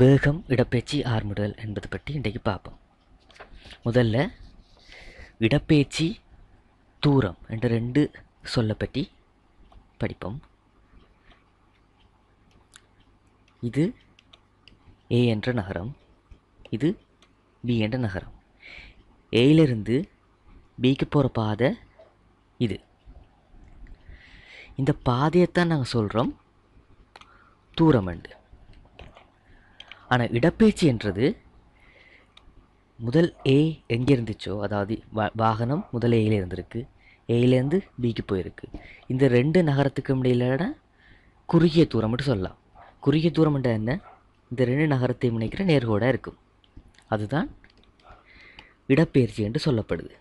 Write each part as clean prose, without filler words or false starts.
வேகம், இடப்பெயர்ச்சி, ஆர்முடுதல் என்பது பற்றி இன்றைக்கு பார்ப்போம். முதல்ல இடப்பெயர்ச்சி, தூரம் என்ற ரெண்டு சொல்ல பற்றி படிப்போம். இது ஏ என்ற நகரம், இது பி என்ற நகரம். ஏயிலிருந்து பிக்கு போகிற பாதை இது. இந்த பாதையைத்தான் நாங்கள் சொல்கிறோம் தூரம் என்று. ஆனால் இடப்பெயர்ச்சி என்றது முதல் ஏ எங்கே இருந்துச்சோ, அதாவது வாகனம் முதல் ஏயில் இருந்திருக்கு, ஏயிலேருந்து பிக்கு போயிருக்கு. இந்த ரெண்டு நகரத்துக்கு இடையிலான குறுகிய தூரம் மட்டும் சொல்லலாம். குறுகிய தூரம் என்ற என்ன? இந்த ரெண்டு நகரத்தையும் இணைக்கிற நேர்கோடாக இருக்கும். அதுதான் இடப்பெயர்ச்சி என்று சொல்லப்படுது.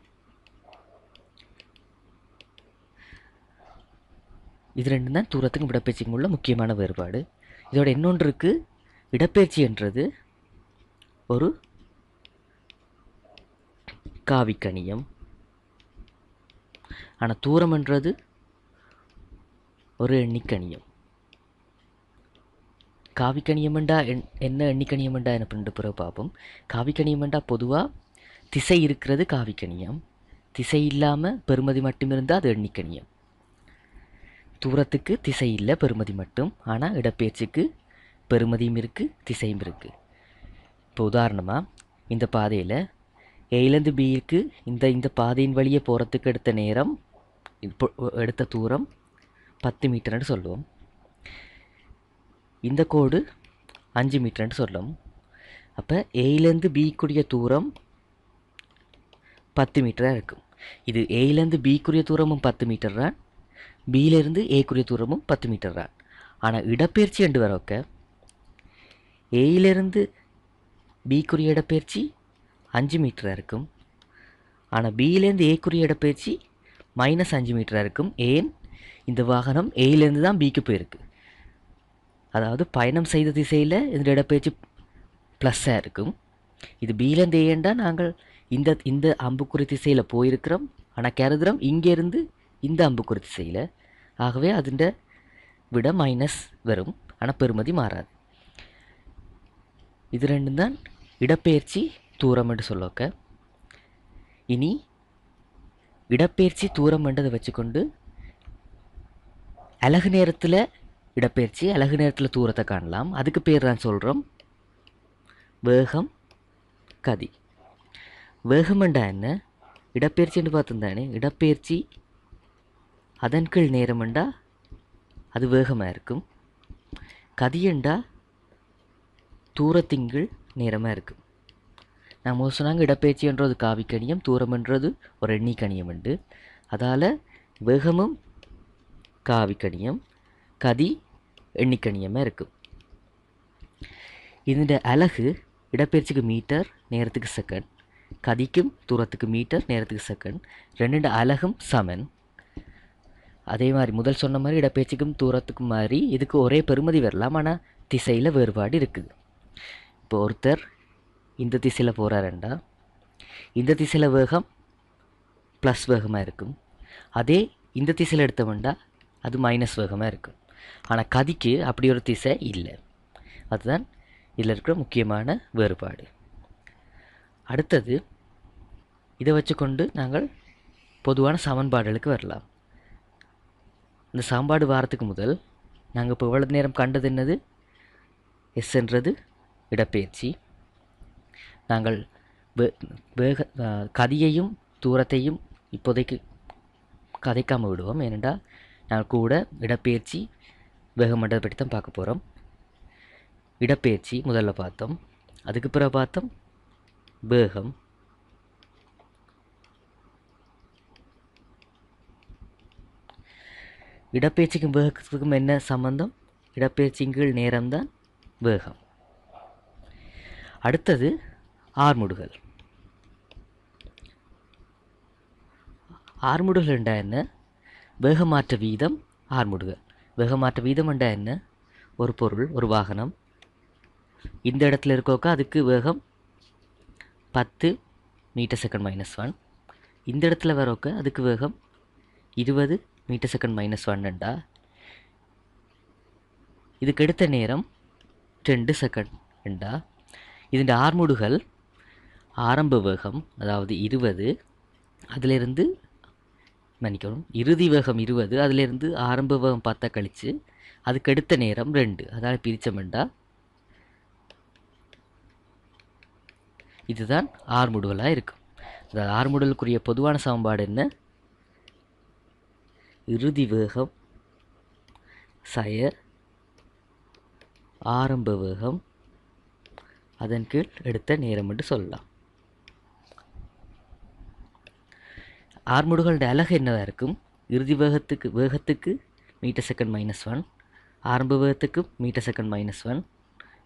இது ரெண்டு தான் தூரத்துக்கும் இடப்பெயர்ச்சிக்கும் உள்ள முக்கியமான வேறுபாடு. இதோட இன்னொன்று இருக்குது. இடப்பெயர்ச்சி என்றது ஒரு காவிக்கணியம், ஆனால் தூரம் என்றது ஒரு எண்ணிக்கணியம். காவிக்கணியமெண்டா என்ன, எண்ணிக்கணியமெண்டா என்ன பண்ணிட்டு பிறகு பார்ப்போம். காவிக்கணியமெண்டா பொதுவாக திசை இருக்கிறது காவிக்கணியம், திசை இல்லாமல் பெறுமதி மட்டும் இருந்தால் அது எண்ணிக்கணியம். தூரத்துக்கு திசை இல்லை, பெறுமதி மட்டும். ஆனால் இடப்பெயர்ச்சிக்கு பெறுமதியும் இருக்குது, திசையும் இருக்குது. இப்போ உதாரணமாக இந்த பாதையில் ஏலேருந்து பிக்கு இந்த பாதையின் வழியே போகிறதுக்கு எடுத்த நேரம், இப்போ எடுத்த தூரம் 10 மீட்டர்னு சொல்லுவோம். இந்த கோடு 5 மீட்டர்னு சொல்லுவோம். அப்போ ஏயிலேருந்து பிக்குரிய தூரம் 10 மீட்டராக இருக்கும். இது ஏயிலேருந்து பிக்குரிய தூரமும் 10 மீட்டர் தான், பியிலேருந்து ஏக்குரிய தூரமும் 10 மீட்டர் தான். ஆனால் இடப்பெயர்ச்சி என்று வரக்க ஏயிலிருந்து பிக்குரிய இடப்பெயர்ச்சி 5 மீட்டராக இருக்கும். ஆனால் பியிலேருந்து ஏக்குரிய இடப்பெயர்ச்சி -5 மீட்டராக இருக்கும். ஏன்? இந்த வாகனம் ஏயிலேருந்து தான் பிக்கு போயிருக்கு. அதாவது பயணம் செய்த திசையில் இந்த இடப்பெயர்ச்சி ப்ளஸ்ஸாக இருக்கும். இது பியிலேருந்து ஏண்டா நாங்கள் இந்த அம்புக்குறி திசையில் போயிருக்கிறோம், ஆனால் கருதுகிறோம் இங்கேருந்து இந்த அம்புக்குறி திசையில். ஆகவே அதுண்ட விட மைனஸ் வரும், ஆனால் பெறுமதி மாறாது. இது ரெண்டும் தான் இடப்பெயர்ச்சி, தூரம் என்று சொல்லக்க. இனி இடப்பெயர்ச்சி தூரம் என்றதை வச்சுக்கொண்டு அலகு நேரத்தில் இடப்பெயர்ச்சி, அலகு நேரத்தில் தூரத்தை காணலாம். அதுக்கு பேர் தான் சொல்கிறோம் வேகம், கதி. வேகம் என்றா என்ன? இடப்பெயர்ச்சின்னு பார்த்துருந்தானே, இடப்பெயர்ச்சி அதன் கீழ் நேரம் என்றா அது வேகமாக இருக்கும். கதியண்டா தூரத்தின்கீழ் நேரமாக இருக்கும். நம்ம சொன்னாங்க இடப்பெயர்ச்சி என்றது காவிக்கணியம், தூரம் என்றது ஒரு எண்ணிக்கணியம் உண்டு. அதால் வேகமும் காவிக்கணியம், கதி எண்ணிக்கணியமாக இருக்கும். இந்த அலகு இடப்பெயர்ச்சிக்கு மீட்டர், நேரத்துக்கு செகண்ட். கதிக்கும் தூரத்துக்கு மீட்டர், நேரத்துக்கு செகண்ட். ரெண்டு அலகும் சமன். அதே மாதிரி முதல் சொன்ன மாதிரி இடப்பெயர்ச்சிக்கும் தூரத்துக்கும் மாதிரி இதுக்கு ஒரே பெறுமதி வரலாம், ஆனால் திசையில் வேறுபாடு இருக்குது. இப்போ ஒருத்தர் இந்த திசையில் போகிறாருண்டா இந்த திசையில் வேகம் ப்ளஸ் வேகமாக இருக்கும். அதே இந்த திசையில் எடுத்தவன்டா அது மைனஸ் வேகமாக இருக்கும். ஆனால் கதிக்கு அப்படி ஒரு திசை இல்லை. அதுதான் இதில் இருக்கிற முக்கியமான வேறுபாடு. அடுத்தது இதை வச்சுக்கொண்டு நாங்கள் பொதுவான சமன்பாடுகளுக்கு வரலாம். இந்த சமன்பாடு வாரத்துக்கு முதல் நாங்கள் இப்போ இவ்வளவு நேரம் கண்டது என்னது? எஸ் என்றது இடப்பெயர்ச்சி. நாங்கள் கதியையும் தூரத்தையும் இப்போதைக்கு கதைக்காமல் விடுவோம். ஏனென்றால் நாங்கள் கூட இடப்பெயர்ச்சி வேகமண்டதை பற்றி தான் பார்க்க போகிறோம். இடப்பெயர்ச்சி முதல்ல பார்த்தோம், அதுக்கு பிறகு பார்த்தோம் வேகம். இடப்பெயர்ச்சிக்கும் வேகத்துக்கும் என்ன சம்பந்தம்? இடப்பெயர்ச்சியின் கீழ் நேரம்தான் வேகம். அடுத்தது ஆர்முடுகள். ஆர்முடுகள் என்றா என்ன? வேகமாற்ற வீதம் ஆர்முடுகள். வேகமாற்ற வீதம் என்றா என்ன? ஒரு பொருள், ஒரு வாகனம் இந்த இடத்துல இருக்கோக்கா அதுக்கு வேகம் 10 மீட்டர் செகண்ட் -1. இந்த இடத்துல வரோக்க அதுக்கு வேகம் 20 மீட்டர் செகண்ட் -1. இதுக்கு எடுத்த நேரம் 2 செகண்ட். என்றா இதன் ஆர்முடுகள் ஆரம்ப வேகம் அதாவது 20, அதிலிருந்து மன்னிக்கணும், இறுதி வேகம் 20, அதிலிருந்து ஆரம்ப வேகம் 10 கழிச்சு அதுக்கடுத்த நேரம் 2, அதாவது பிரிச்சமெண்டா இதுதான் ஆர்முடுகளாக இருக்கும். அதாவது ஆர்முடுகளுக்குரிய பொதுவான சமன்பாடு என்ன? இறுதி வேகம் சய ஆரம்ப வேகம் அதன் கீழ் எடுத்த நேரம் என்று சொல்லலாம். ஆர்முடுகளோட அலகு என்னவாக இருக்கும்? இறுதி வேகத்துக்கு மீட்டர் செகண்ட் -1, ஆரம்ப வேகத்துக்கு மீட்டர் செகண்ட் -1,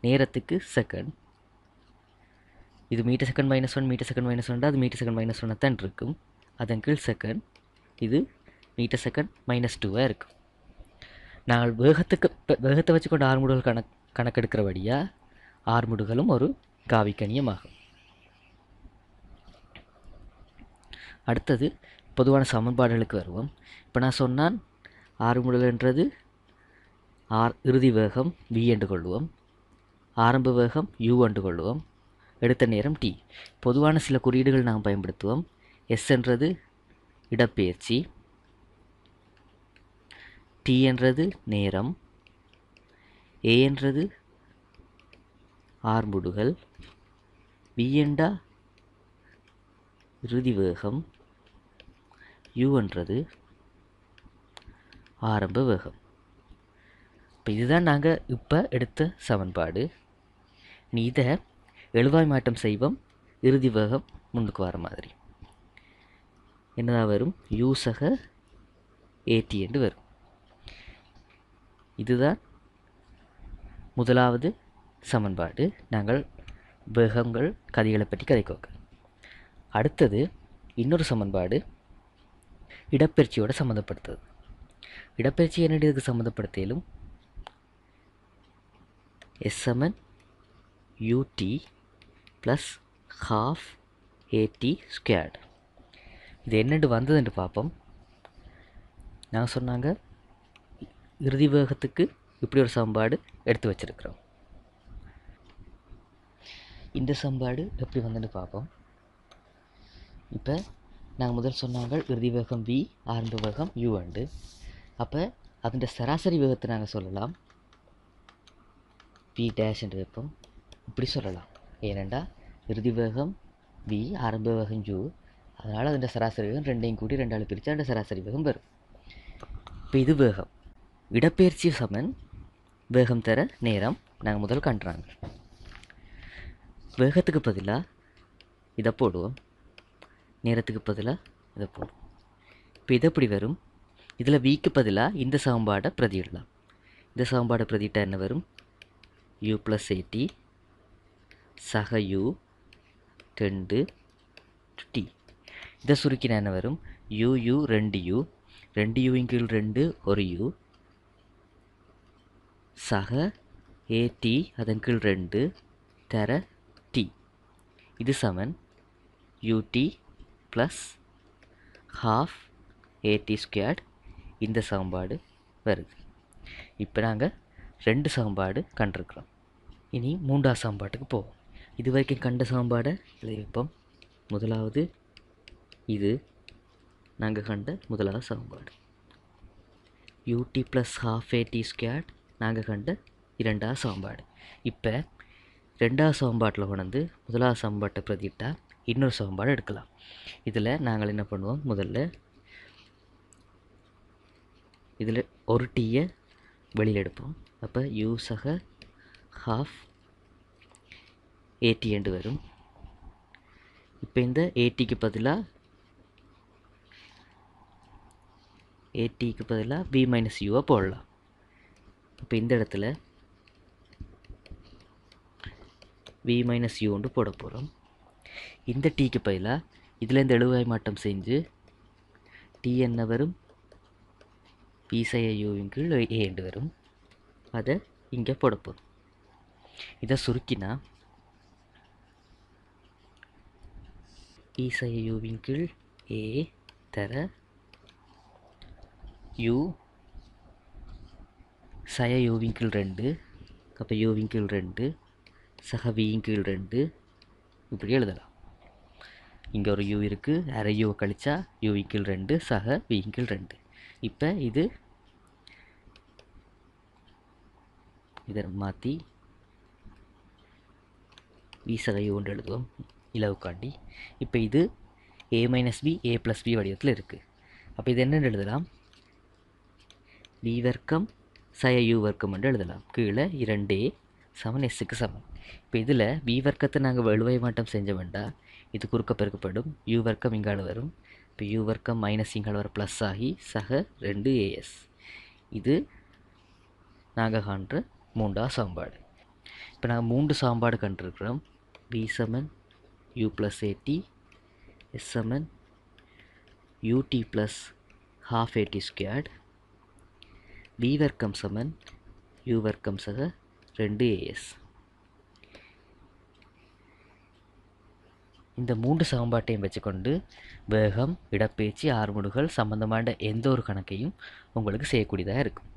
நேரத்துக்கு செகண்ட். இது மீட்டர் செகண்ட் -1 மீட்டர் செகண்ட் -1 அது மீட்டர் செகண்ட் -1 தான் இருக்கும். அதன் கீழ் செகண்ட். இது மீட்டர் செகண்ட் -2 இருக்கும். நாங்கள் வேகத்தை வச்சுக்கொண்டு ஆர்முடுகள் கணக்கெடுக்கிறபடியாக ஆர்முடுகளும் ஒரு காவிக்கணியமாகும். அடுத்தது பொதுவான சமன்பாடுகளுக்கு வருவோம். இப்போ நான் சொன்னான் ஆர்முடுகள்ன்றது இறுதி வேகம் v என்று கொள்வோம், ஆரம்ப வேகம் u என்று கொள்வோம், எடுத்த நேரம் t. பொதுவான சில குறியீடுகள் நாம் பயன்படுத்துவோம். s என்றது இடப்பெயர்ச்சி, t என்றது நேரம், a என்றது ஆர்முடுகள், v என்றா இறுதி வேகம், u என்றது ஆரம்ப வேகம். இப்போ இதுதான் நாங்கள் இப்போ எடுத்த சமன்பாடு. நீ இதை எழுவாய் மாற்றம் செய்வோம். இறுதி வேகம் முன்னுக்கு வர மாதிரி என்னதான் வரும்? u சக at என்று வரும். இதுதான் முதலாவது சமன்பாடு. நாங்கள் வேகங்கள் கதிகளை பற்றி கதைக்கோங்க. அடுத்தது இன்னொரு சமன்பாடு இடப்பெயர்ச்சியோட சம்மந்தப்படுத்துது. இடப்பெயர்ச்சி என்னடி இதுக்கு சம்மந்தப்படுத்திலும் s சமன் ut plus half at squared. இது என்னென்று வந்ததுன்னு பார்ப்போம். நான் சொன்னாங்க இறுதி வேகத்துக்கு இப்படி ஒரு சமன்பாடு எடுத்து வச்சிருக்கிறோம். இந்த சமன்பாடு எப்படி வந்ததுன்னு பார்ப்போம். இப்போ நாங்கள் முதல் சொன்னாங்க இறுதி வேகம் v, ஆரம்ப வேகம் u உண்டு. அப்போ அதோட சராசரி வேகத்தை நாங்கள் சொல்லலாம் v டேஷ் என்று வைப்போம். இப்படி சொல்லலாம். ஏனெண்டா இறுதி வேகம் v, ஆரம்ப வேகம் u, அதனால் அதோட சராசரி வேகம் ரெண்டையும் கூட்டி 2ஆல் பிரித்து அதோட சராசரி வேகம் வரும். இப்போ இது வேகம். இடப்பெயர்ச்சி சமன் வேகம் தர நேரம் நாங்கள் முதல் கண்டுறாங்க. வேகத்துக்கு பதிலாக இதை போடுவோம், நேரத்துக்கு பதிலாக இதை போடுவோம். இப்போ இது எப்படி வரும்? இதில் விக்கு பதிலாக இந்த சமன்பாடை பிரதியிடலாம். இந்த சமன்பாடை பிரதியிட்டால் என்ன வரும்? u ப்ளஸ் at சக u 2 t. இதை சுருக்கினா என்ன வரும்? u 2u 2uவின் கீழ் 2 ஒரு u சக at அதன் கீழ் 2 தர t. இது சமன் ut plus half at squared. இந்த சமன்பாடு வருது. இப்போ நாங்கள் 2 சமன்பாடு கண்டிருக்கிறோம். இனி 3ஆவது சமன்பாட்டுக்கு போவோம். இது வரைக்கும் கண்ட சமன்பாடை எழுதி வைப்போம். முதலாவது இது நாங்கள் கண்ட முதலாவது சமன்பாடு. ut plus half at squared நாங்கள் கண்ட 2ஆவது சமன்பாடு. இப்போ 2ஆவது சமன்பாட்டில் கொண்டு முதலாவது சமன்பாட்டை பிரதிட்டால் இன்னொரு சமன்பாடு எடுக்கலாம். இதில் நாங்கள் என்ன பண்ணுவோம்? முதல்ல இதில் ஒரு டீயை வெளியில் எடுப்போம். அப்போ u சக ஹாஃப் at என்று வரும். இப்போ இந்த atக்கு பதிலாக v மைனஸ் யூவை போடலாம். இப்போ இந்த இடத்துல v மைனஸ் யூ ஒன்று போட போகிறோம். இந்த டீக்கு பதிலாக இதில் இந்த எழுவாய் மாற்றம் செஞ்சு டி என்ன வரும்? p சய யூவின் கீழ் a என்று வரும். அதை இங்கே போட போதும். இதை சுருக்கினா p சய யூவின் கீழ் a தர u சய யூவின் கீழ் 2, அப்போ யூவின் கீழ் 2 சக வியின் கீழ் 2 இப்படி எழுதலாம். இங்கே ஒரு யூ இருக்குது, அரை யூ கழிச்சா யூவின் கீழ் 2 சக வியின் கீழ் 2. இப்போ இதை மாற்றி வி சக யூ ஒன்று எழுதுவோம் இலவுக்காண்டி. இப்போ இது a minus B a plus B வடிவத்தில் இருக்குது. அப்போ இது என்னென்னு எழுதலாம்? வி வர்க்கம் சய யூ வர்க்கம் என்று எழுதலாம். கீழே 2a சமன் எஸ்ஸுக்கு சமன். இப்போ இதில் வி வர்க்கத்தை நாங்கள் வலுவை மாட்டம் செஞ்ச வேண்டாம், இது குறுக்க பெருக்கப்படும், யூ வர்க்கம் இங்கால வரும். இப்போ யூ வர்க்கம் மைனஸ் இங்கால வர ப்ளஸ் ஆகி சக 2as. இது நாங்கள் காண்ற 3வது சமன்பாடு. இப்போ நாங்கள் 3 சமன்பாடு கண்டிருக்கிறோம். v சமன் u ப்ளஸ் at, s சமன் ut plus half at squared, v வர்க்கம் சமன் u வர்க்கம் சக 2as. இந்த 3 சமன்பாட்டையும் வச்சுக்கொண்டு வேகம், இடப்பெயர்ச்சி, ஆர்முடுகள் சம்பந்தமான எந்த ஒரு கணக்கையும் உங்களுக்கு செய்யக்கூடியதாக இருக்கும்.